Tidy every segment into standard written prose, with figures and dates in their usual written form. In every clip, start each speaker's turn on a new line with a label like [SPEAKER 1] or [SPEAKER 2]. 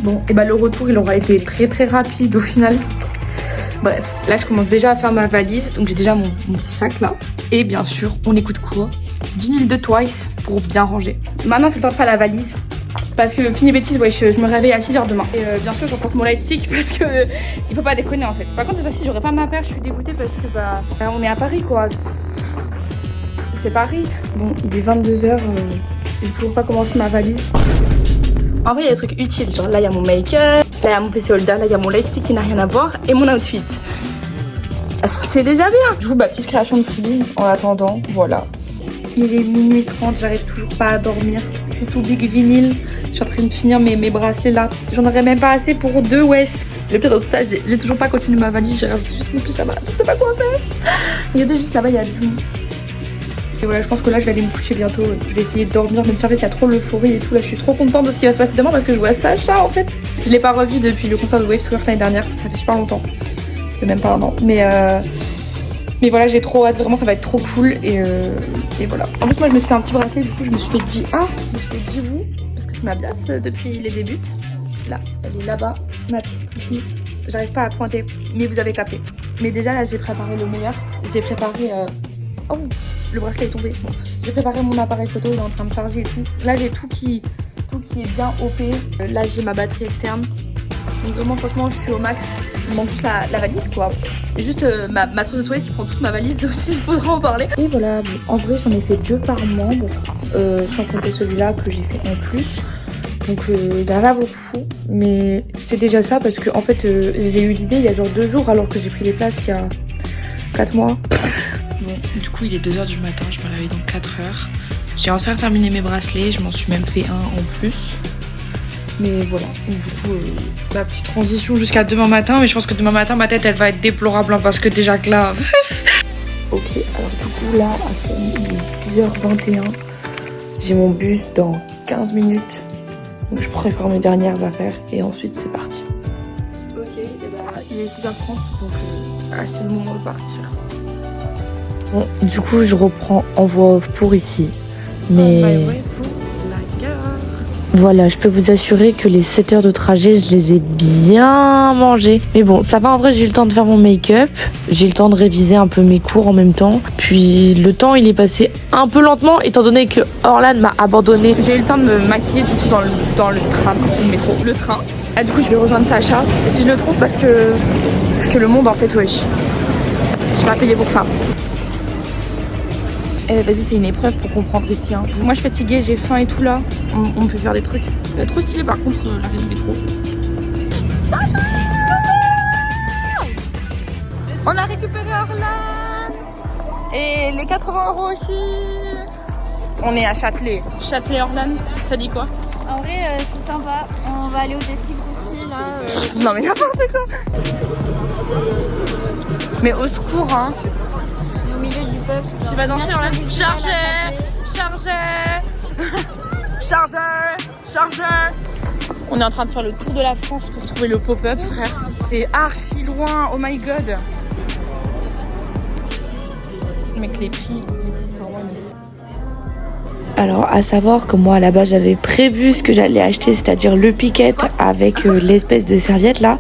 [SPEAKER 1] Bon, et bah le retour il aura été très très rapide au final. Bref, là je commence déjà à faire ma valise, donc j'ai déjà mon petit sac là. Et bien sûr, on écoute quoi? Vinyle de Twice pour bien ranger. Maintenant c'est le temps de faire la valise. Parce que fini bêtise, ouais, je me réveille à 6h demain. Et bien sûr j'emporte mon lightstick parce que il faut pas déconner en fait. Par contre cette fois-ci j'aurai pas ma paire, je suis dégoûtée parce que bah on est à Paris quoi. C'est Paris. Bon, il est 22h, j'ai toujours pas commencé ma valise. En vrai il y a des trucs utiles, genre là il y a mon make-up, là il y a mon PC holder, là il y a mon lightstick qui n'a rien à voir et mon outfit. C'est déjà bien. Je joue ma petite création de freebies en attendant, voilà. Il est minuit 30, j'arrive toujours pas à dormir. Je suis sous Big Vinyl, je suis en train de finir mes bracelets là. J'en aurais même pas assez pour 2, wesh. Le pire dans tout ça, j'ai toujours pas continué ma valise, j'ai rajouté juste mon pyjama, je sais pas quoi faire. Regardez juste là-bas, il y a Zoom. Et voilà, je pense que là je vais aller me coucher bientôt. Je vais essayer de dormir, même si en fait il y a trop l'euphorie et tout. Là je suis trop contente de ce qui va se passer demain parce que je vois Sacha en fait. Je l'ai pas revu depuis le concert de Wave Tour l'année dernière, ça fait super longtemps. Ça fait même pas un an. Mais voilà, j'ai trop hâte, vraiment ça va être trop cool et voilà. En plus moi je me suis fait un petit bracelet, du coup je me suis fait dit oui, parce que c'est ma place depuis les débuts. Là, elle est là-bas, ma petite cookie. J'arrive pas à pointer, mais vous avez capté. Mais déjà là j'ai préparé le meilleur. J'ai préparé... Oh, le bracelet est tombé. Bon. J'ai préparé mon appareil photo, il est en train de charger et tout. Là j'ai tout qui est bien OP. Là j'ai ma batterie externe. Donc vraiment franchement je suis au max. Il manque juste la valise quoi. Et juste ma trousse de toilette qui prend toute ma valise aussi, il faudra en parler. Et voilà, bon, en vrai j'en ai fait 2 par membre, sans compter celui-là que j'ai fait en plus. Donc il y en a beaucoup, mais c'est déjà ça parce que en fait j'ai eu l'idée il y a genre 2 jours alors que j'ai pris les places il y a 4 mois.
[SPEAKER 2] Bon, du coup il est 2h du matin, je me réveille dans 4h. J'ai enfin terminé mes bracelets, je m'en suis même fait un en plus. Mais voilà, donc, du coup, la petite transition jusqu'à demain matin. Mais je pense que demain matin, ma tête, elle va être déplorable hein, parce que déjà que là...
[SPEAKER 1] Ok, alors du coup, là, actuellement, il est 6h21. J'ai mon bus dans 15 minutes. Donc je prépare mes dernières affaires et ensuite, c'est parti. Ok, et bah, il est 6h30, donc c'est le moment de partir. Bon, du coup, je reprends en voix off pour ici. Mais... Voilà, je peux vous assurer que les 7 heures de trajet, je les ai bien mangées. Mais bon, ça va en vrai, j'ai eu le temps de faire mon make-up. J'ai eu le temps de réviser un peu mes cours en même temps. Puis le temps, il est passé un peu lentement, étant donné que Orlan m'a abandonné. J'ai eu le temps de me maquiller du coup dans le tram, le métro, le train. Ah, du coup, je vais rejoindre Sacha. Si je le trouve, parce que le monde, en fait, wesh. J'ai pas payé pour ça. Eh vas-y, c'est une épreuve pour comprendre ici. Hein. Moi je suis fatiguée, j'ai faim et tout là. On peut faire des trucs. C'est trop stylé par contre l'arrêt du métro. On a récupéré Orlan. Et les 80 € aussi. On est à Châtelet. Châtelet-Orlan, ça dit quoi?
[SPEAKER 3] En vrai, c'est sympa. On va aller au Destic aussi là.
[SPEAKER 1] Non mais n'importe quoi. Mais au secours hein.
[SPEAKER 3] Au milieu du peuple.
[SPEAKER 1] Tu vas danser Orlan? Chargeur. On est en train de faire le tour de la France pour trouver le pop-up, frère. C'est archi loin, oh my god. Mec, les prix sont vraiment ici. Alors, à savoir que moi, à la base, j'avais prévu ce que j'allais acheter, c'est-à-dire le piquette avec l'espèce de serviette là.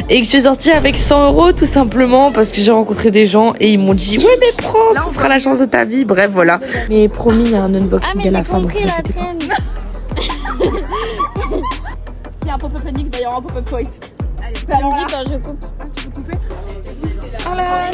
[SPEAKER 1] Et que je suis sortie avec 100 € tout simplement parce que j'ai rencontré des gens et ils m'ont dit ouais mais prends, ce sera la chance de ta vie. Bref voilà. Mais promis, il y a un unboxing à la fin, donc vous inquiétez pas.
[SPEAKER 3] S'il y a un pop-up Phoenix, d'ailleurs un pop-up Toys. Allez, tu me dis quand je coupe.
[SPEAKER 1] Ah, tu peux couper? Voilà.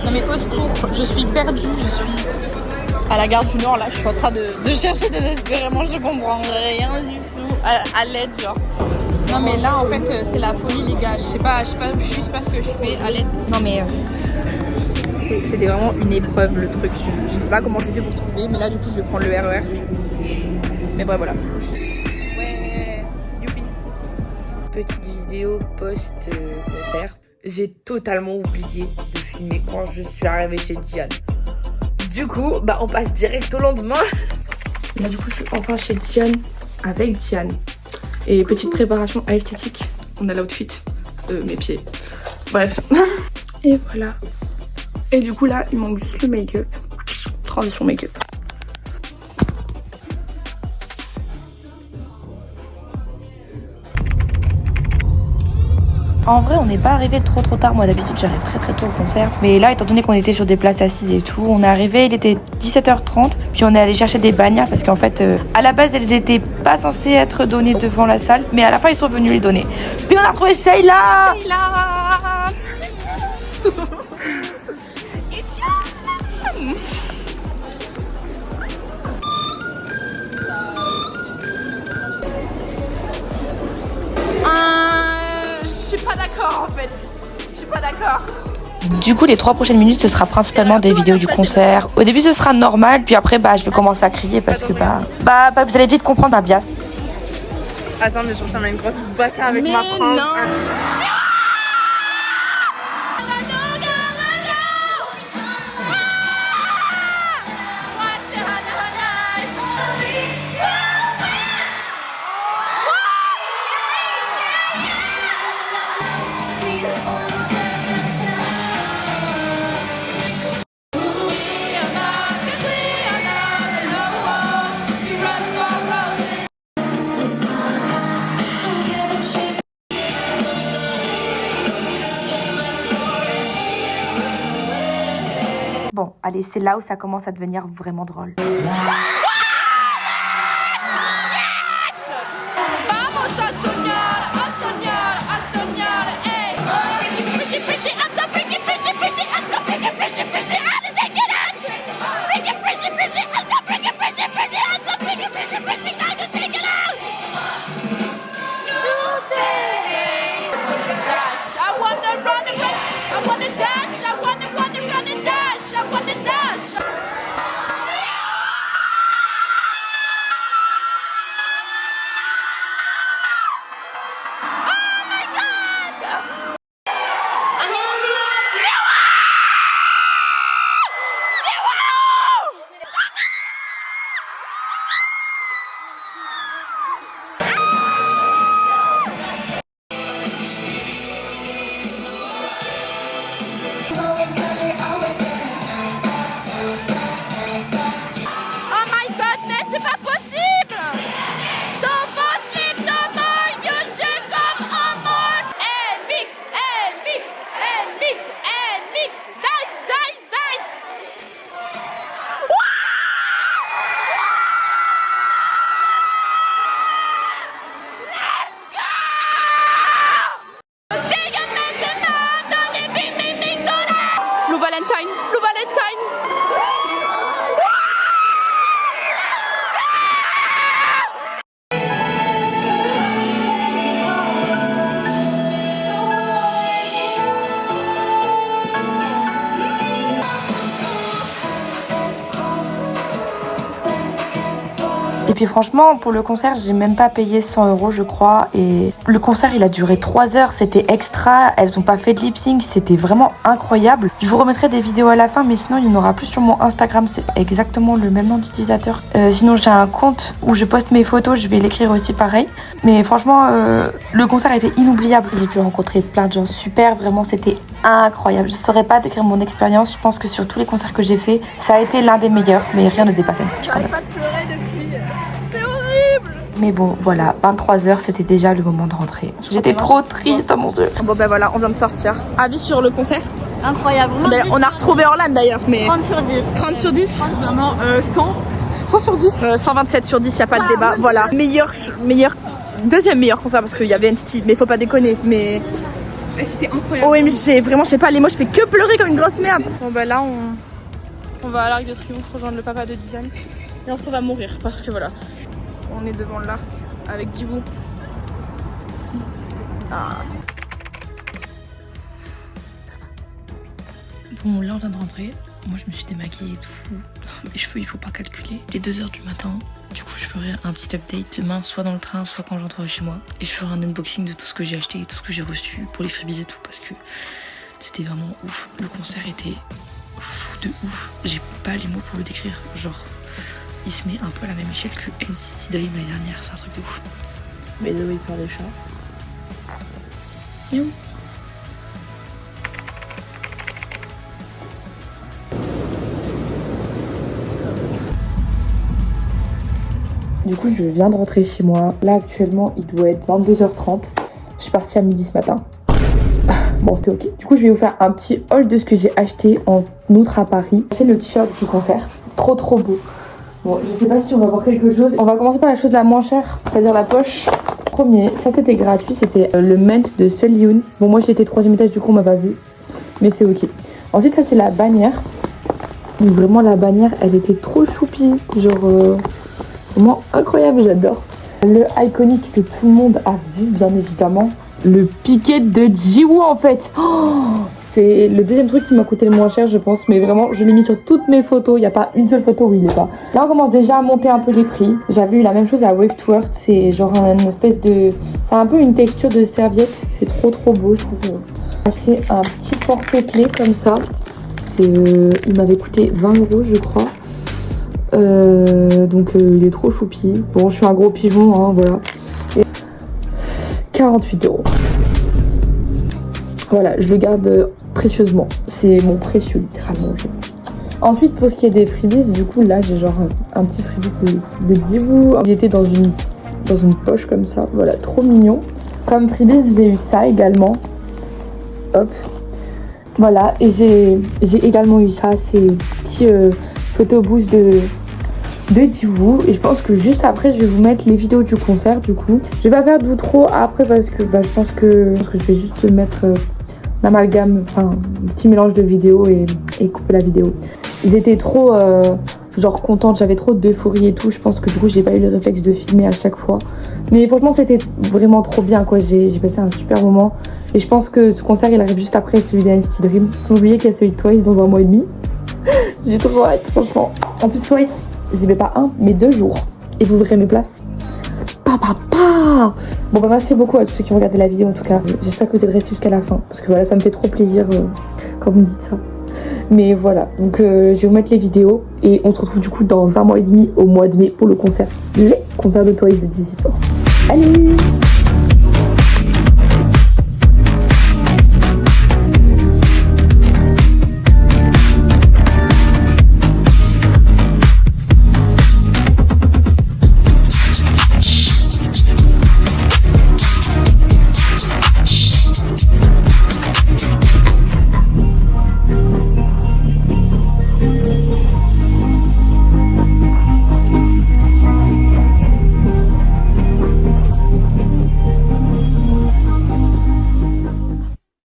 [SPEAKER 1] Non mais au secours, je suis perdue, je suis à la gare du Nord là, je suis en train de chercher désespérément, je comprends rien du tout, à l'aide genre. Non mais là en fait c'est la folie les gars, je sais pas où je suis, je sais pas ce que je fais, à l'aide. Non mais c'était vraiment une épreuve le truc, je sais pas comment je l'ai fait pour trouver, mais là du coup je vais prendre le RER. Mais bref voilà. Ouais, youpi. Petite vidéo post-concert. J'ai totalement oublié de filmer quand je suis arrivée chez Diane. Du coup, bah on passe direct au lendemain. Là du coup, je suis enfin chez Diane avec Diane. Et petite préparation à esthétique. On a l'outfit de mes pieds. Bref. Et voilà. Et du coup là, il manque juste le make-up. Transition make-up.
[SPEAKER 2] En vrai, on n'est pas arrivé trop tard. Moi, d'habitude, j'arrive très tôt au concert. Mais là, étant donné qu'on était sur des places assises et tout, on est arrivé, il était 17h30. Puis on est allé chercher des bannières parce qu'en fait, à la base, elles étaient pas censées être données devant la salle. Mais à la fin, ils sont venus les donner. Puis on a retrouvé Sheila.
[SPEAKER 3] Je suis pas d'accord en fait. Je suis pas d'accord.
[SPEAKER 2] Du coup, les 3 prochaines minutes, ce sera principalement des vidéos du concert. Au début, ce sera normal, puis après, je vais commencer à crier parce que vous allez vite comprendre ma biasse.
[SPEAKER 4] Attends, mais je ressemble à une grosse bâtard avec ma frange.
[SPEAKER 2] Bon, allez, c'est là où ça commence à devenir vraiment drôle.
[SPEAKER 3] Blue Valentine.
[SPEAKER 2] Et puis franchement, pour le concert, j'ai même pas payé 100 € je crois. Et le concert, il a duré 3 heures, c'était extra. Elles ont pas fait de lip sync, c'était vraiment incroyable. Je vous remettrai des vidéos à la fin, mais sinon il y en aura plus sur mon Instagram. C'est exactement le même nom d'utilisateur. Sinon j'ai un compte où je poste mes photos, je vais l'écrire aussi pareil. Mais franchement, le concert a été inoubliable. J'ai pu rencontrer plein de gens super, vraiment c'était incroyable. Je saurais pas décrire mon expérience. Je pense que sur tous les concerts que j'ai fait, ça a été l'un des meilleurs, mais rien ne dépasse NCT quand même.
[SPEAKER 3] J'arrête pas de pleurer depuis. C'est horrible.
[SPEAKER 2] Mais bon, voilà, 23 h, c'était déjà le moment de rentrer. J'étais trop triste, oh mon dieu.
[SPEAKER 3] Bon ben voilà, on vient de sortir. Avis sur le concert?
[SPEAKER 5] Incroyable.
[SPEAKER 3] On a retrouvé Orlan d'ailleurs, mais
[SPEAKER 5] 30 sur 10.
[SPEAKER 3] 30 sur 10.
[SPEAKER 5] 30
[SPEAKER 3] Non, 100 sur 10. 127 sur 10, y a pas de débat. Voilà. Deuxième meilleur concert parce qu'il y avait NCT, mais faut pas déconner. Mais c'était incroyable. OMG, vraiment, je sais pas, les mots, je fais que pleurer comme une grosse merde. Bon bah là, on va à l'Arc de Triomphe rejoindre le papa de Diane. Et on se trouve à mourir parce que voilà. On est devant l'arc avec Djibou. Ah.
[SPEAKER 2] Bon, là on vient de rentrer. Moi je me suis démaquillée et tout. Mes cheveux, il faut pas calculer. Il est 2 h du matin. Du coup, je ferai un petit update demain, soit dans le train, soit quand j'entrerai chez moi. Et je ferai un unboxing de tout ce que j'ai acheté et tout ce que j'ai reçu pour les freebies et tout. Parce que c'était vraiment ouf. Le concert était fou de ouf. J'ai pas les mots pour le décrire. Genre, il se met un peu à la même échelle que NCT Dream l'année dernière. C'est un truc de ouf.
[SPEAKER 4] Mais de il pleure de chat.
[SPEAKER 2] Miaou. Du coup, je viens de rentrer chez moi. Là, actuellement, il doit être 22 h 30. Je suis partie à midi ce matin.
[SPEAKER 1] Bon, c'était ok. Du coup, je vais vous faire un petit haul de ce que j'ai acheté en outre à Paris. C'est le t-shirt du concert. Trop beau. Bon, je sais pas si on va voir quelque chose. On va commencer par la chose la moins chère, c'est-à-dire la poche. Premier, ça c'était gratuit, c'était le Ment de Seul Yoon. Bon, moi j'étais 3e étage, du coup on m'a pas vu. Mais c'est ok. Ensuite, ça c'est la bannière. Donc vraiment, la bannière, elle était trop choupie. Genre, vraiment incroyable, j'adore. Le iconique que tout le monde a vu, bien évidemment. Le piquet de Jiwoo en fait. Oh, c'est le deuxième truc qui m'a coûté le moins cher, je pense. Mais vraiment, je l'ai mis sur toutes mes photos. Il n'y a pas une seule photo où il est pas. Là, on commence déjà à monter un peu les prix. J'avais eu la même chose à Wave to Earth. C'est genre une espèce de... C'est un peu une texture de serviette. C'est trop beau, je trouve. J'ai acheté un petit porte-clés comme ça. Il m'avait coûté 20 €, je crois. Donc, il est trop choupi. Bon, je suis un gros pigeon, hein, voilà. 48 €. Voilà, je le garde précieusement. C'est mon précieux, littéralement. Ensuite, pour ce qui est des freebies, du coup, là, j'ai genre un petit freebies de Jiwoo. Il était dans une poche comme ça. Voilà, trop mignon. Comme freebies, j'ai eu ça également. Hop. Voilà, et j'ai également eu ça, ces petits photobooths de Jiwoo. Et je pense que juste après je vais vous mettre les vidéos du concert. Du coup je vais pas faire d'outro après parce que je pense que je vais juste mettre un amalgame, enfin un petit mélange de vidéos et couper la vidéo. J'étais trop genre contente, j'avais trop d'euphorie et tout. Je pense que du coup j'ai pas eu le réflexe de filmer à chaque fois, mais franchement c'était vraiment trop bien quoi. J'ai passé un super moment et je pense que ce concert il arrive juste après celui d'NCT Dream, sans oublier qu'il y a celui de Twice dans 1 mois et demi. J'ai trop hâte franchement. En plus Twice, j'y vais pas 1 mais 2 jours et vous verrez mes places. Bon bah merci beaucoup à tous ceux qui ont regardé la vidéo en tout cas. J'espère que vous êtes restés jusqu'à la fin parce que voilà, ça me fait trop plaisir quand vous me dites ça. Mais voilà, donc je vais vous mettre les vidéos et on se retrouve du coup dans 1 mois et demi au mois de mai pour le concert, les concerts de Twice de This Is For. Allez!